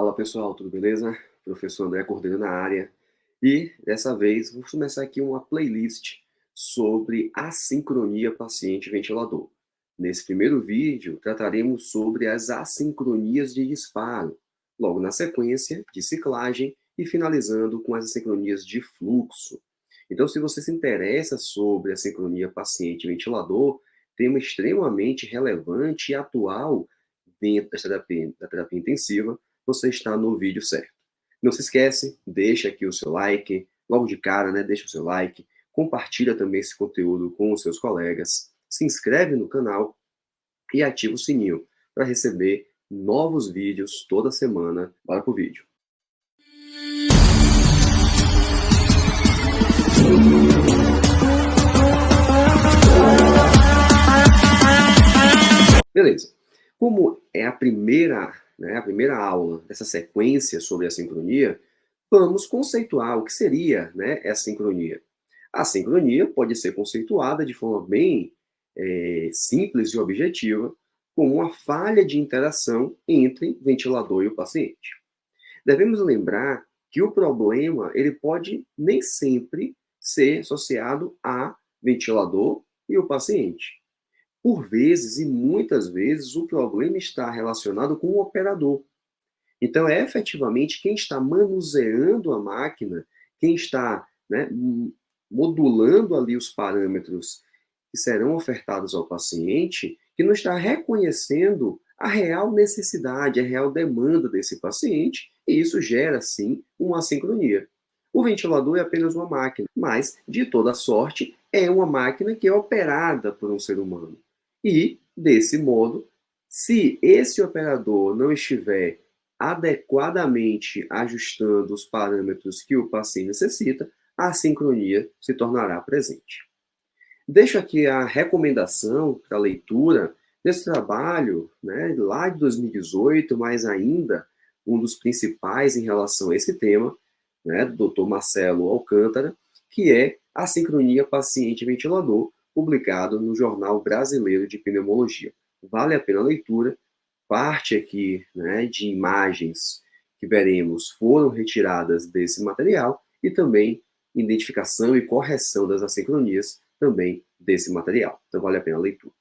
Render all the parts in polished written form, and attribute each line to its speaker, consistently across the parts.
Speaker 1: Fala pessoal, tudo beleza? Professor André Cordeiro na área. E dessa vez vamos começar aqui uma playlist sobre assincronia paciente-ventilador. Nesse primeiro vídeo trataremos sobre as assincronias de disparo, logo na sequência de ciclagem e finalizando com as assincronias de fluxo. Então, se você se interessa sobre a sincronia paciente-ventilador, tema extremamente relevante e atual dentro da terapia intensiva, você está no vídeo certo. Não se esquece, deixa aqui o seu like, logo de cara, né, deixa o seu like, compartilha também esse conteúdo com os seus colegas, se inscreve no canal e ativa o sininho para receber novos vídeos toda semana. Bora pro vídeo. Beleza. Como é a primeira aula dessa sequência sobre a sincronia, vamos conceituar o que seria, essa sincronia. A sincronia pode ser conceituada de forma bem simples e objetiva, como uma falha de interação entre ventilador e o paciente. Devemos lembrar que o problema ele pode nem sempre ser associado a ventilador e o paciente. Por vezes, e muitas vezes, o problema está relacionado com o operador. Então, é efetivamente quem está manuseando a máquina, quem está modulando ali os parâmetros que serão ofertados ao paciente, que não está reconhecendo a real necessidade, a real demanda desse paciente, e isso gera, sim, uma assincronia. O ventilador é apenas uma máquina, mas, de toda sorte, é uma máquina que é operada por um ser humano. E, desse modo, se esse operador não estiver adequadamente ajustando os parâmetros que o paciente necessita, a assincronia se tornará presente. Deixo aqui a recomendação para leitura desse trabalho, lá de 2018, mas ainda um dos principais em relação a esse tema, do Dr. Marcelo Alcântara, que é a sincronia paciente-ventilador, publicado no Jornal Brasileiro de Pneumologia. Vale a pena a leitura. Parte aqui de imagens que veremos foram retiradas desse material e também identificação e correção das assincronias também desse material. Então vale a pena a leitura.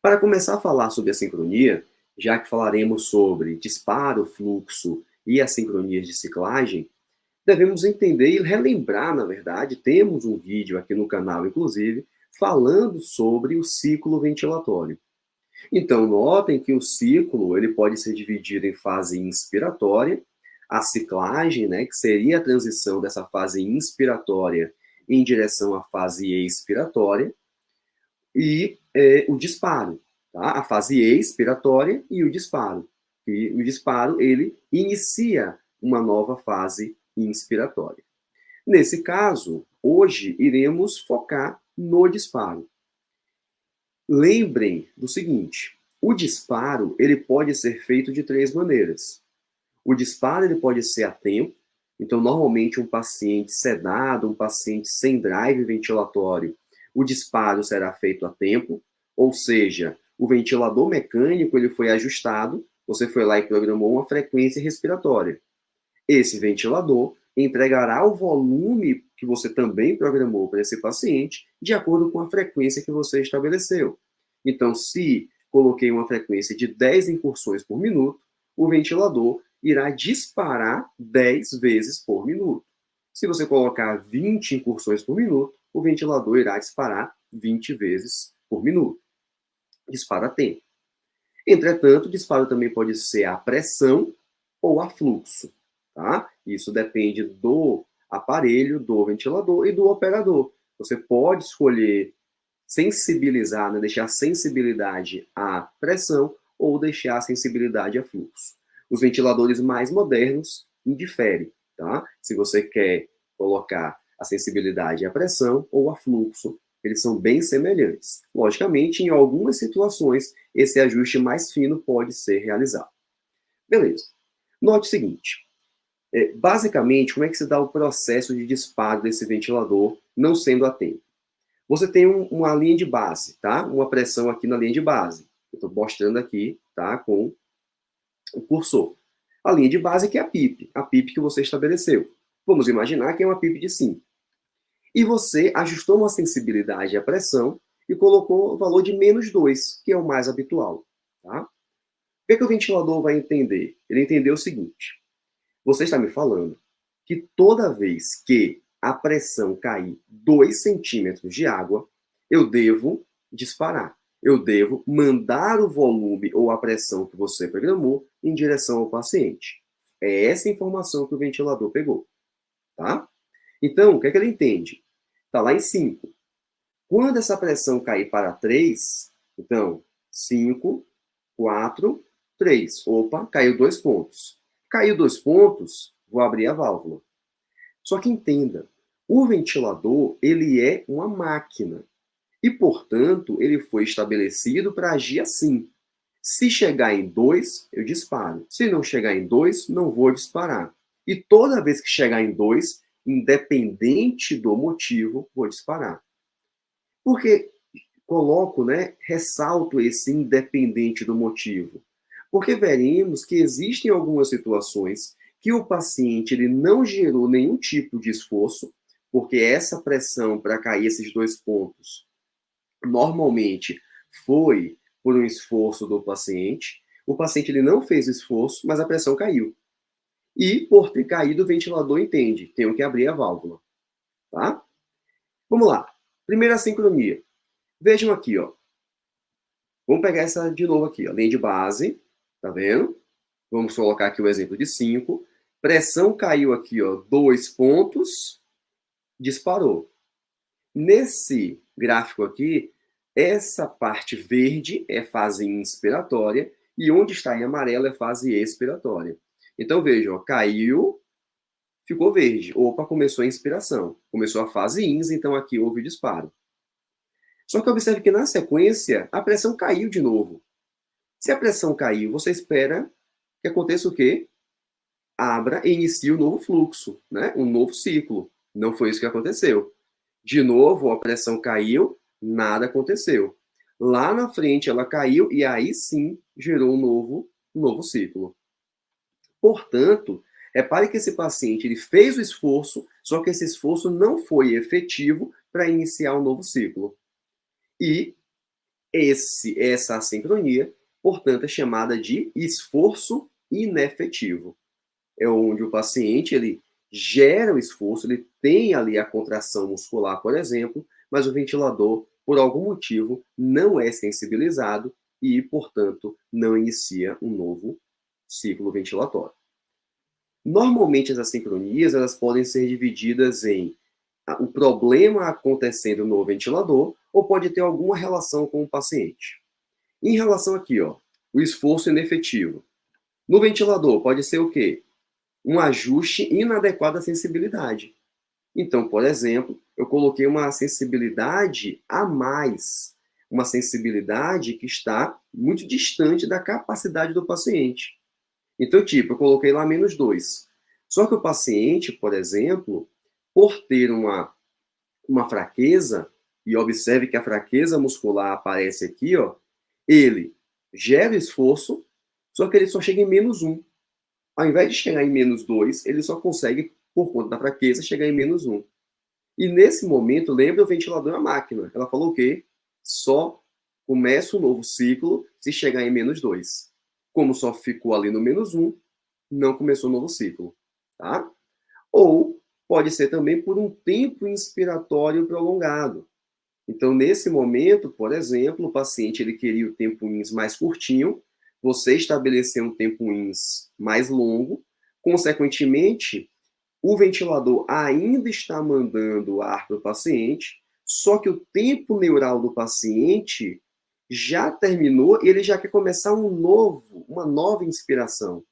Speaker 1: Para começar a falar sobre a sincronia, já que falaremos sobre disparo, fluxo e assincronias de ciclagem, devemos entender e relembrar, na verdade, temos um vídeo aqui no canal, inclusive, falando sobre o ciclo ventilatório. Então, notem que o ciclo ele pode ser dividido em fase inspiratória, a ciclagem, que seria a transição dessa fase inspiratória em direção à fase expiratória, e o disparo, tá? A fase expiratória e o disparo. E o disparo, ele inicia uma nova fase inspiratória. Nesse caso, hoje iremos focar no disparo. Lembrem do seguinte, o disparo ele pode ser feito de três maneiras. O disparo ele pode ser a tempo, então normalmente um paciente sedado, um paciente sem drive ventilatório, o disparo será feito a tempo, ou seja, o ventilador mecânico ele foi ajustado, você foi lá e programou uma frequência respiratória. Esse ventilador entregará o volume que você também programou para esse paciente de acordo com a frequência que você estabeleceu. Então, se coloquei uma frequência de 10 incursões por minuto, o ventilador irá disparar 10 vezes por minuto. Se você colocar 20 incursões por minuto, o ventilador irá disparar 20 vezes por minuto. Disparo a tempo. Entretanto, o disparo também pode ser a pressão ou a fluxo. Tá? Isso depende do aparelho, do ventilador e do operador. Você pode escolher sensibilizar, deixar sensibilidade à pressão ou deixar sensibilidade a fluxo. Os ventiladores mais modernos indiferem. Tá? Se você quer colocar a sensibilidade à pressão ou a fluxo, eles são bem semelhantes. Logicamente, em algumas situações, esse ajuste mais fino pode ser realizado. Beleza. Note o seguinte. Basicamente, como é que se dá o processo de disparo desse ventilador não sendo a tempo? Você tem uma linha de base, tá? Uma pressão aqui na linha de base. Eu estou mostrando aqui, tá? Com o cursor. A linha de base que é a PIP que você estabeleceu. Vamos imaginar que é uma PIP de 5. E você ajustou uma sensibilidade à pressão e colocou o valor de -2, que é o mais habitual. Tá? O que o ventilador vai entender? Ele entendeu o seguinte: você está me falando que toda vez que a pressão cair 2 centímetros de água, eu devo disparar. Eu devo mandar o volume ou a pressão que você programou em direção ao paciente. É essa informação que o ventilador pegou. Tá? Então, o que ele entende? Está lá em 5. Quando essa pressão cair para 3, então, 5, 4, 3. Opa, caiu 2 pontos. Caiu 2 pontos, vou abrir a válvula. Só que entenda, o ventilador, ele é uma máquina. E, portanto, ele foi estabelecido para agir assim. Se chegar em 2, eu disparo. Se não chegar em 2, não vou disparar. E toda vez que chegar em 2, independente do motivo, vou disparar. Porque coloco, né, ressalto esse independente do motivo. Porque veremos que existem algumas situações que o paciente ele não gerou nenhum tipo de esforço, porque essa pressão para cair esses 2 pontos normalmente foi por um esforço do paciente. O paciente ele não fez esforço, mas a pressão caiu. E por ter caído, o ventilador entende, tenho que abrir a válvula, tá? Vamos lá. Primeira sincronia. Vejam aqui, ó. Vamos pegar essa de novo aqui, ó. Linha de base, tá vendo? Vamos colocar aqui o exemplo de 5. Pressão caiu aqui, ó, 2 pontos, disparou. Nesse gráfico aqui, essa parte verde é fase inspiratória e onde está em amarelo é fase expiratória. Então vejam, ó, caiu, ficou verde. Opa, começou a inspiração. Começou a fase ins, então aqui houve o disparo. Só que observe que na sequência a pressão caiu de novo. Se a pressão caiu, você espera que aconteça o quê? Abra e inicie um novo fluxo, né? Um novo ciclo. Não foi isso que aconteceu. De novo, a pressão caiu, nada aconteceu. Lá na frente ela caiu e aí sim gerou um novo ciclo. Portanto, repare que esse paciente ele fez o esforço, só que esse esforço não foi efetivo para iniciar um novo ciclo. E essa assincronia, portanto, é chamada de esforço inefetivo. É onde o paciente ele gera o esforço, ele tem ali a contração muscular, por exemplo, mas o ventilador, por algum motivo, não é sensibilizado e, portanto, não inicia um novo ciclo ventilatório. Normalmente, as assincronias elas podem ser divididas em o problema acontecendo no ventilador ou pode ter alguma relação com o paciente. Em relação aqui, ó, o esforço inefetivo. No ventilador, pode ser o quê? Um ajuste inadequado à sensibilidade. Então, por exemplo, eu coloquei uma sensibilidade a mais, uma sensibilidade que está muito distante da capacidade do paciente. Então, tipo, eu coloquei lá -2. Só que o paciente, por exemplo, por ter uma fraqueza, e observe que a fraqueza muscular aparece aqui, ó, ele gera esforço, só que ele só chega em -1. Ao invés de chegar em -2, ele só consegue, por conta da fraqueza, chegar em -1. E nesse momento, lembra o ventilador e a máquina. Ela falou o quê? Só começa um novo ciclo se chegar em -2. Como só ficou ali no -1, não começou um novo ciclo. Tá? Ou pode ser também por um tempo inspiratório prolongado. Então, nesse momento, por exemplo, o paciente ele queria o tempo ins mais curtinho, você estabeleceu um tempo ins mais longo, consequentemente, o ventilador ainda está mandando ar para o paciente, só que o tempo neural do paciente já terminou e ele já quer começar uma nova inspiração.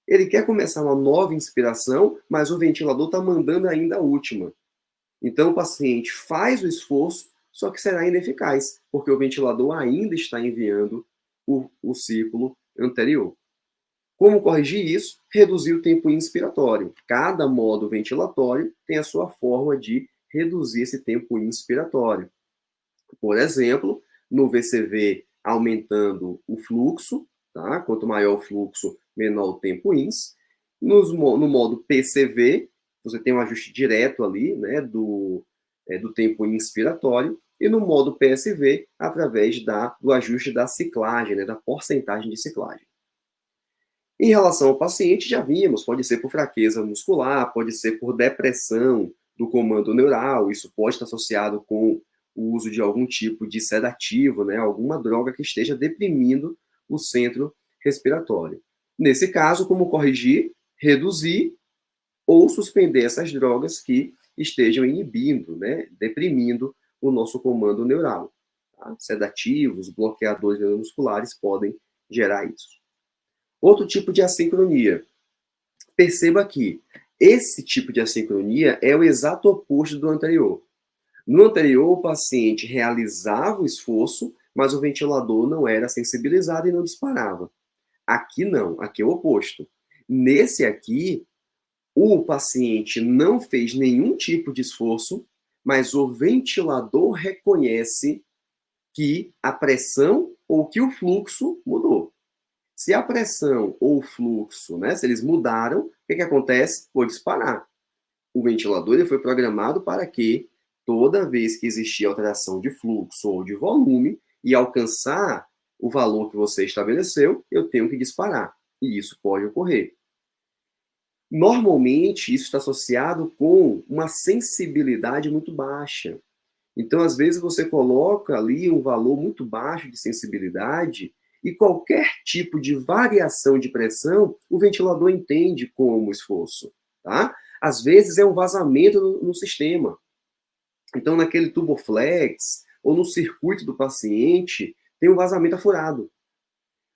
Speaker 1: Ele quer começar uma nova inspiração, mas o ventilador está mandando ainda a última. Então, o paciente faz o esforço, só que será ineficaz, porque o ventilador ainda está enviando o ciclo anterior. Como corrigir isso? Reduzir o tempo inspiratório. Cada modo ventilatório tem a sua forma de reduzir esse tempo inspiratório. Por exemplo, no VCV, aumentando o fluxo, tá? Quanto maior o fluxo, menor o tempo ins. No modo PCV, você tem um ajuste direto ali, né, do tempo inspiratório, e no modo PSV, através do ajuste da ciclagem, né, da porcentagem de ciclagem. Em relação ao paciente, já vimos, pode ser por fraqueza muscular, pode ser por depressão do comando neural, isso pode estar associado com o uso de algum tipo de sedativo, né, alguma droga que esteja deprimindo o centro respiratório. Nesse caso, como corrigir? Reduzir ou suspender essas drogas que estejam inibindo, né, deprimindo o nosso comando neural. Tá? Sedativos, bloqueadores neuromusculares podem gerar isso. Outro tipo de assincronia. Perceba que esse tipo de assincronia é o exato oposto do anterior. No anterior, o paciente realizava o esforço, mas o ventilador não era sensibilizado e não disparava. Aqui não, aqui é o oposto. Nesse aqui, o paciente não fez nenhum tipo de esforço, mas o ventilador reconhece que a pressão ou que o fluxo mudou. Se a pressão ou o fluxo, né, se eles mudaram, o que acontece? Pode disparar. O ventilador ele foi programado para que toda vez que existir alteração de fluxo ou de volume e alcançar o valor que você estabeleceu, eu tenho que disparar. E isso pode ocorrer. Normalmente, isso está associado com uma sensibilidade muito baixa. Então, às vezes, você coloca ali um valor muito baixo de sensibilidade e qualquer tipo de variação de pressão, o ventilador entende como esforço, tá? Às vezes é um vazamento no sistema. Então, naquele tuboflex ou no circuito do paciente, tem um vazamento furado.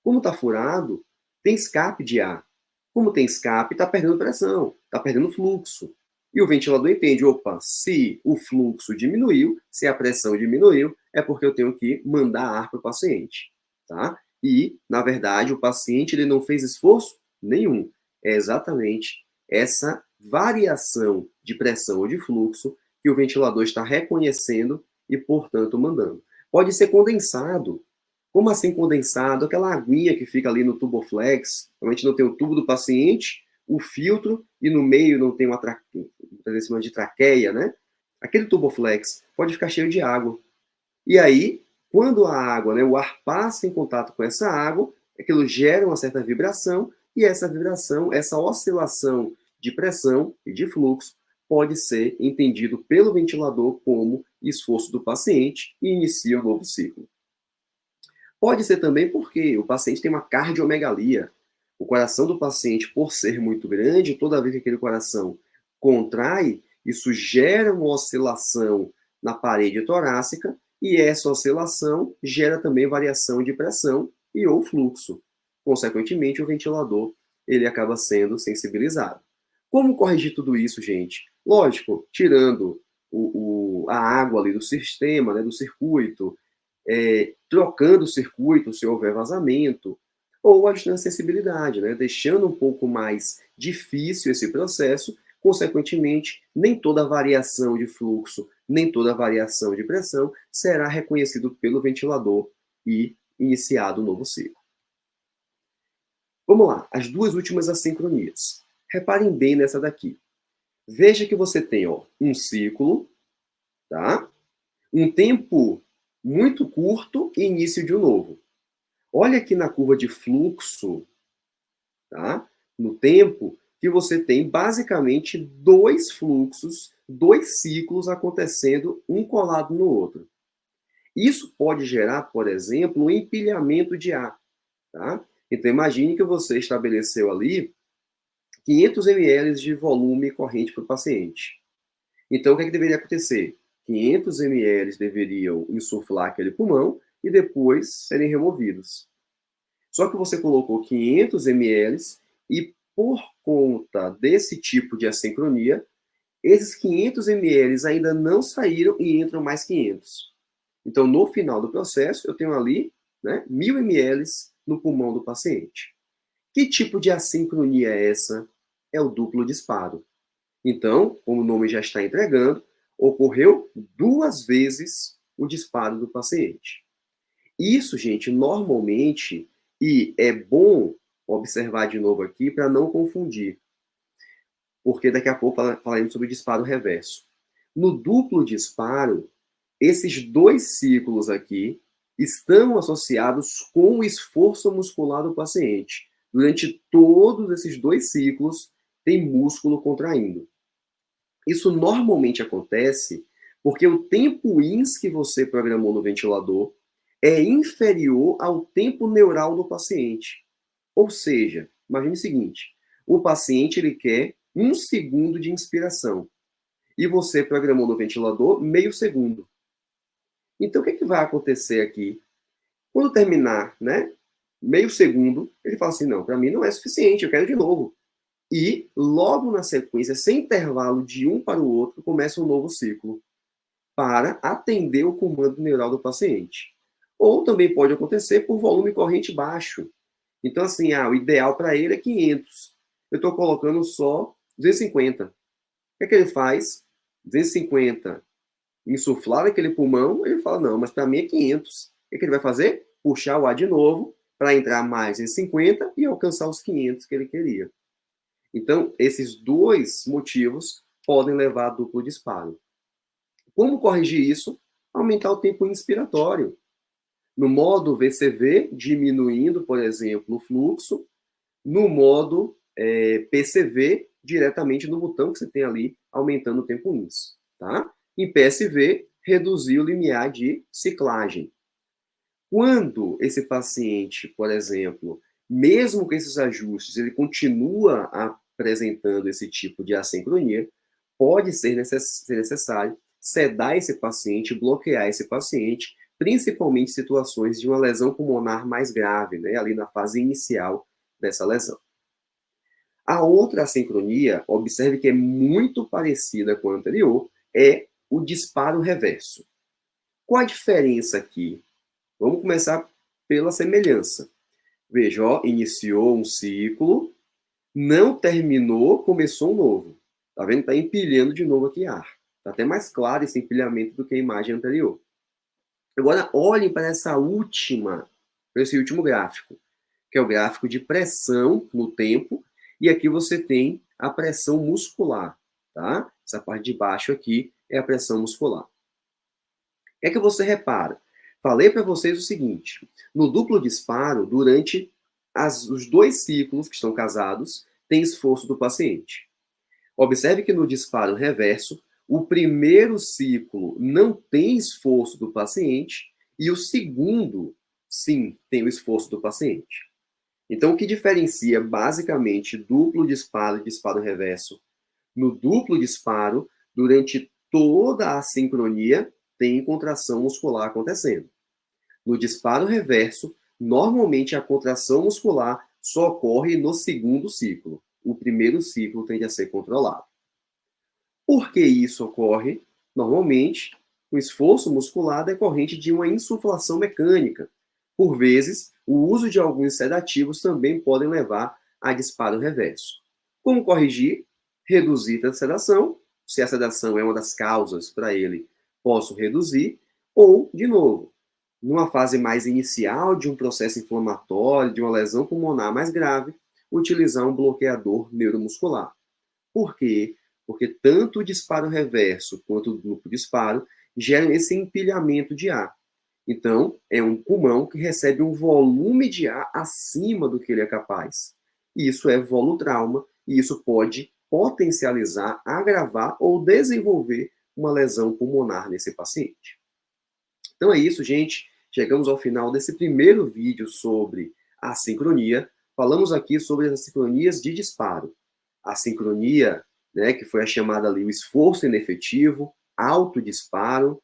Speaker 1: Como está furado, tem escape de ar. Como tem escape, está perdendo pressão, está perdendo fluxo. E o ventilador entende, opa, se o fluxo diminuiu, se a pressão diminuiu, é porque eu tenho que mandar ar para o paciente. Tá? E, na verdade, o paciente ele não fez esforço nenhum. É exatamente essa variação de pressão ou de fluxo que o ventilador está reconhecendo e, portanto, mandando. Pode ser condensado. Como assim condensado? Aquela aguinha que fica ali no tuboflex, realmente não tem o tubo do paciente, o filtro, e no meio não tem uma de traqueia, né? Aquele tuboflex pode ficar cheio de água. E aí, quando a água, né, o ar passa em contato com essa água, aquilo gera uma certa vibração, e essa vibração, essa oscilação de pressão e de fluxo, pode ser entendido pelo ventilador como esforço do paciente e inicia um novo ciclo. Pode ser também porque o paciente tem uma cardiomegalia. O coração do paciente, por ser muito grande, toda vez que aquele coração contrai, isso gera uma oscilação na parede torácica e essa oscilação gera também variação de pressão e ou fluxo. Consequentemente, o ventilador ele acaba sendo sensibilizado. Como corrigir tudo isso, gente? Lógico, tirando a água ali do sistema, né, do circuito, trocando o circuito se houver vazamento, ou ajustando a sensibilidade, né? Deixando um pouco mais difícil esse processo, consequentemente, nem toda variação de fluxo, nem toda variação de pressão será reconhecido pelo ventilador e iniciado um novo ciclo. Vamos lá, as duas últimas assincronias. Reparem bem nessa daqui. Veja que você tem um ciclo, tá? Um tempo muito curto e início de um novo. Olha aqui na curva de fluxo, tá? No tempo, que você tem basicamente dois fluxos, dois ciclos acontecendo um colado no outro. Isso pode gerar, por exemplo, um empilhamento de ar, tá? Então imagine que você estabeleceu ali 500 ml de volume corrente para o paciente. Então o que deveria acontecer? 500 ml deveriam insuflar aquele pulmão e depois serem removidos. Só que você colocou 500 ml e por conta desse tipo de assincronia, esses 500 ml ainda não saíram e entram mais 500. Então, no final do processo, eu tenho ali, né, 1000 ml no pulmão do paciente. Que tipo de assincronia é essa? É o duplo disparo. Então, como o nome já está entregando, ocorreu duas vezes o disparo do paciente. Isso, gente, normalmente, e é bom observar de novo aqui para não confundir, porque daqui a pouco falaremos sobre o disparo reverso. No duplo disparo, esses dois ciclos aqui estão associados com o esforço muscular do paciente. Durante todos esses dois ciclos, tem músculo contraindo. Isso normalmente acontece porque o tempo INS que você programou no ventilador é inferior ao tempo neural do paciente. Ou seja, imagine o seguinte, o paciente ele quer 1 segundo de inspiração e você programou no ventilador meio segundo. Então, o que vai acontecer aqui? Quando terminar, né, meio segundo, ele fala assim, não, para mim não é suficiente, eu quero de novo. E, logo na sequência, sem intervalo de um para o outro, começa um novo ciclo para atender o comando neural do paciente. Ou também pode acontecer por volume corrente baixo. Então, assim, o ideal para ele é 500. Eu estou colocando só 250. O que é que ele faz? 250 insuflar aquele pulmão, ele fala, não, mas para mim é 500. O que é que ele vai fazer? Puxar o ar de novo para entrar mais em 50 e alcançar os 500 que ele queria. Então, esses dois motivos podem levar a duplo disparo. Como corrigir isso? Aumentar o tempo inspiratório. No modo VCV, diminuindo, por exemplo, o fluxo. No modo PCV, diretamente no botão que você tem ali, aumentando o tempo INS. Tá? Em PSV, reduzir o limiar de ciclagem. Quando esse paciente, por exemplo, mesmo com esses ajustes, ele continua apresentando esse tipo de assincronia, pode ser necessário sedar esse paciente, bloquear esse paciente, principalmente em situações de uma lesão pulmonar mais grave, né, ali na fase inicial dessa lesão. A outra assincronia, observe que é muito parecida com a anterior, é o disparo reverso. Qual a diferença aqui? Vamos começar pela semelhança. Veja, ó, iniciou um ciclo, não terminou, começou um novo. Tá vendo? Tá empilhando de novo aqui ar. Tá até mais claro esse empilhamento do que a imagem anterior. Agora, olhem para esse último gráfico, que é o gráfico de pressão no tempo, e aqui você tem a pressão muscular, tá? Essa parte de baixo aqui é a pressão muscular. O que é que você repara? Falei para vocês o seguinte, no duplo disparo, durante os dois ciclos que estão casados, tem esforço do paciente. Observe que no disparo reverso, o primeiro ciclo não tem esforço do paciente e o segundo, sim, tem o esforço do paciente. Então, o que diferencia basicamente duplo disparo e disparo reverso? No duplo disparo, durante toda a sincronia, tem contração muscular acontecendo. No disparo reverso, normalmente a contração muscular só ocorre no segundo ciclo. O primeiro ciclo tende a ser controlado. Por que isso ocorre? Normalmente, o esforço muscular decorrente de uma insuflação mecânica. Por vezes, o uso de alguns sedativos também podem levar a disparo reverso. Como corrigir? Reduzir a sedação. Se a sedação é uma das causas para ele, posso reduzir. Ou, de novo, numa fase mais inicial de um processo inflamatório, de uma lesão pulmonar mais grave, utilizar um bloqueador neuromuscular. Por quê? Porque tanto o disparo reverso quanto o duplo disparo geram esse empilhamento de ar. Então, é um pulmão que recebe um volume de ar acima do que ele é capaz. Isso é volutrauma e isso pode potencializar, agravar ou desenvolver uma lesão pulmonar nesse paciente. Então é isso, gente. Chegamos ao final desse primeiro vídeo sobre a sincronia. Falamos aqui sobre as sincronias de disparo. A sincronia, né, que foi a chamada ali o esforço inefetivo, autodisparo,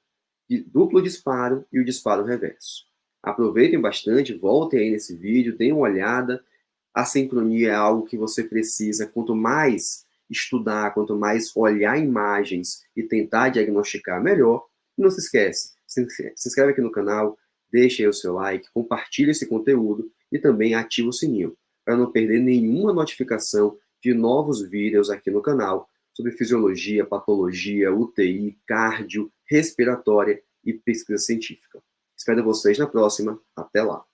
Speaker 1: duplo disparo e o disparo reverso. Aproveitem bastante, voltem aí nesse vídeo, deem uma olhada. A sincronia é algo que você precisa, quanto mais estudar, quanto mais olhar imagens e tentar diagnosticar melhor. Não se esquece, se inscreve aqui no canal, deixe aí o seu like, compartilhe esse conteúdo e também ative o sininho, para não perder nenhuma notificação de novos vídeos aqui no canal sobre fisiologia, patologia, UTI, cardio, respiratória e pesquisa científica. Espero vocês na próxima. Até lá!